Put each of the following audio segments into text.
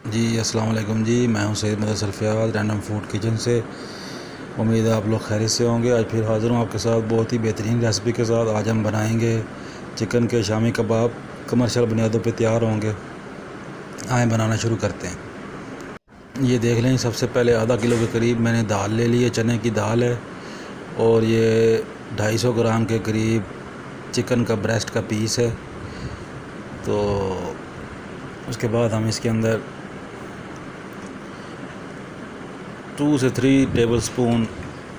जी अस्सलाम वालेकुम जी, मैं हूं Syed Mudassir Fayaz random food kitchen से। उम्मीद है आप लोग खैरियत से होंगे। आज फिर हाज़िर हूं आपके साथ बहुत ही बेहतरीन रेसिपी के साथ। आज हम बनाएंगे चिकन के शामी कबाब। कमर्शियल बुनियादों पे तैयार होंगे। आए बनाना शुरू करते हैं। ये देख लें, सबसे पहले आधा किलो के करीब मैंने दाल ले ली है, चने की दाल है। और ये 250 ग्राम के करीब चिकन का ब्रेस्ट का पीस है। तो उसके बाद हम इसके अंदर 2 से 3 टेबलस्पून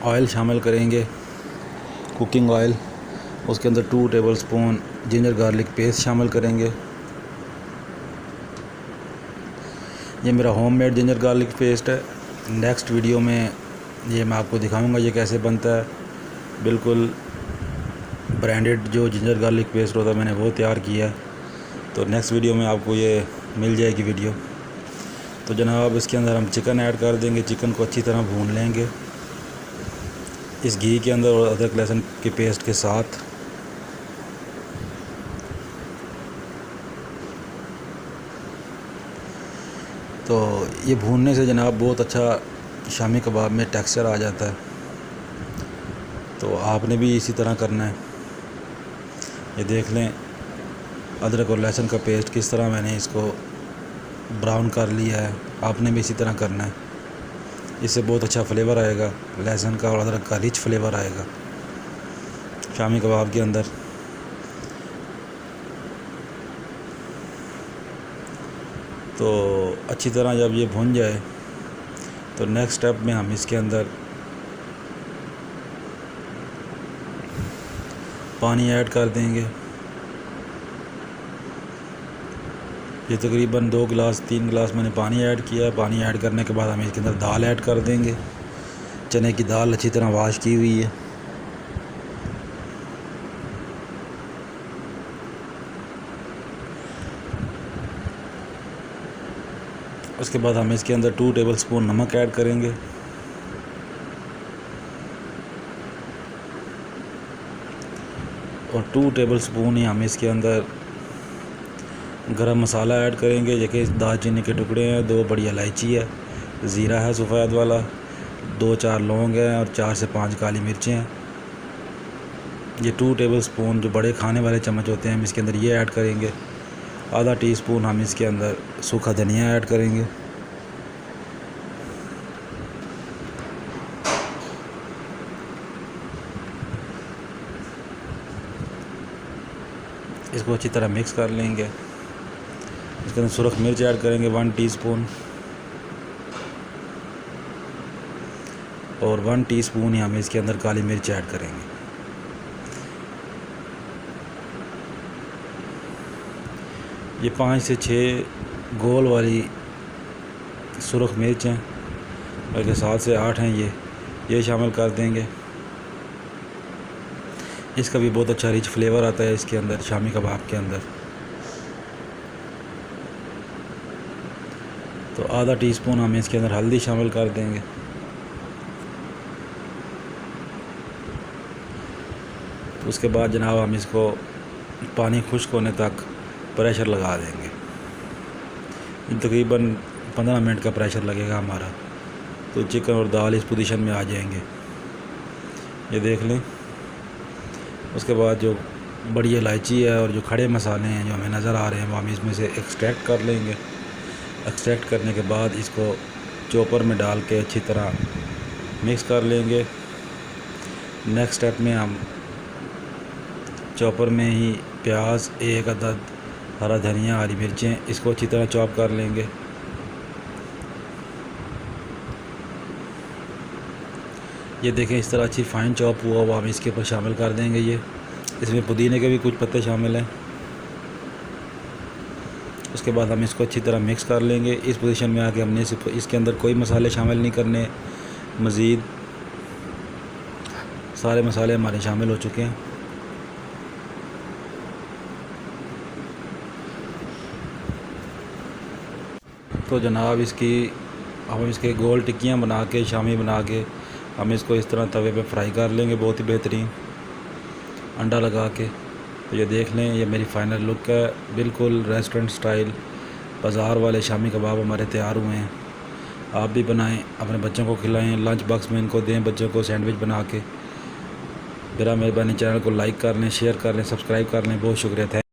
ऑयल शामिल करेंगे, कुकिंग ऑयल। उसके अंदर 2 टेबलस्पून जिंजर गार्लिक पेस्ट शामिल करेंगे। ये मेरा होममेड जिंजर गार्लिक पेस्ट है। नेक्स्ट वीडियो में ये मैं आपको दिखाऊंगा ये कैसे बनता है। बिल्कुल ब्रांडेड जो जिंजर गार्लिक पेस्ट होता है मैंने वो तैयार किया है। तो नेक्स्ट वीडियो में आपको ये मिल जाएगी वीडियो। तो जनाब इसके अंदर हम चिकन ऐड कर देंगे। चिकन को अच्छी तरह भून लेंगे इस घी के अंदर और अदरक लहसुन के पेस्ट के साथ। तो ये भूनने से जनाब बहुत अच्छा शामी कबाब में टेक्सचर आ जाता है। तो आपने भी इसी तरह करना है। ये देख लें अदरक और लहसुन का पेस्ट किस तरह मैंने इसको ब्राउन कर लिया है। आपने भी इसी तरह करना है। इससे बहुत अच्छा फ्लेवर आएगा, लहसुन का और अदरक का रिच फ्लेवर आएगा शामी कबाब के अंदर। तो अच्छी तरह जब ये भुन जाए तो नेक्स्ट स्टेप में हम इसके अंदर पानी ऐड कर देंगे। ये तकरीबन 2 गिलास 3 गिलास मैंने पानी ऐड किया है। पानी ऐड करने के बाद हम इसके अंदर दाल ऐड कर देंगे। चने की दाल अच्छी तरह वॉश की हुई है। उसके बाद हम इसके अंदर 2 टेबलस्पून नमक ऐड करेंगे। और 2 टेबलस्पून ही हम इसके अंदर गरम मसाला ऐड करेंगे। जैसे दालचीनी के टुकड़े हैं, 2 बड़ी इलायची है, ज़ीरा है सफ़ेद वाला, 2-4 लौंग हैं और 4 से 5 काली मिर्चें हैं। ये 2 टेबलस्पून जो बड़े खाने वाले चम्मच होते हैं हम इसके अंदर ये ऐड करेंगे। आधा टीस्पून हम इसके अंदर सूखा धनिया ऐड करेंगे। इसको अच्छी तरह मिक्स कर लेंगे। इसके अंदर सुरख मिर्च ऐड करेंगे 1 टीस्पून। और 1 टीस्पून ही हम इसके अंदर काली मिर्च ऐड करेंगे। ये 5 से 6 गोल वाली सुरख मिर्च हैं, बल्कि 7 से 8 हैं। ये शामिल कर देंगे। इसका भी बहुत अच्छा रिच फ्लेवर आता है इसके अंदर शामी कबाब के अंदर। तो आधा टीस्पून हम इसके अंदर हल्दी शामिल कर देंगे। तो उसके बाद जनाब हम इसको पानी खुश्क होने तक प्रेशर लगा देंगे। तकरीबन 15 मिनट का प्रेशर लगेगा हमारा। तो चिकन और दाल इस पोजीशन में आ जाएंगे, ये देख लें। उसके बाद जो बड़ी इलायची है और जो खड़े मसाले हैं जो हमें नज़र आ रहे हैं वो हम इसमें से एक्सट्रैक्ट कर लेंगे। एक्सट्रैक्ट करने के बाद इसको चॉपर में डाल के अच्छी तरह मिक्स कर लेंगे। नेक्स्ट स्टेप में हम चॉपर में ही प्याज, 1 अदद हरा धनिया, हरी मिर्चें, इसको अच्छी तरह चॉप कर लेंगे। ये देखें इस तरह अच्छी फ़ाइन चॉप हुआ हम इसके ऊपर शामिल कर देंगे। ये इसमें पुदीने के भी कुछ पत्ते शामिल हैं। उसके बाद हम इसको अच्छी तरह मिक्स कर लेंगे। इस पोजीशन में आके हमने इसके अंदर कोई मसाले शामिल नहीं करने। मज़ीद सारे मसाले हमारे शामिल हो चुके हैं। तो जनाब हम इसके गोल टिक्कियाँ बना के शामी बना के हम इसको इस तरह तवे पे फ्राई कर लेंगे बहुत ही बेहतरीन अंडा लगा के। तो ये देख लें, ये मेरी फ़ाइनल लुक है, बिल्कुल रेस्टोरेंट स्टाइल बाज़ार वाले शामी कबाब हमारे तैयार हुए हैं। आप भी बनाएं, अपने बच्चों को खिलाएं, लंच बॉक्स में इनको दें बच्चों को सैंडविच बना के। मेरा मेहरबानी चैनल को लाइक कर लें, शेयर कर लें, सब्सक्राइब कर लें। बहुत शुक्रिया।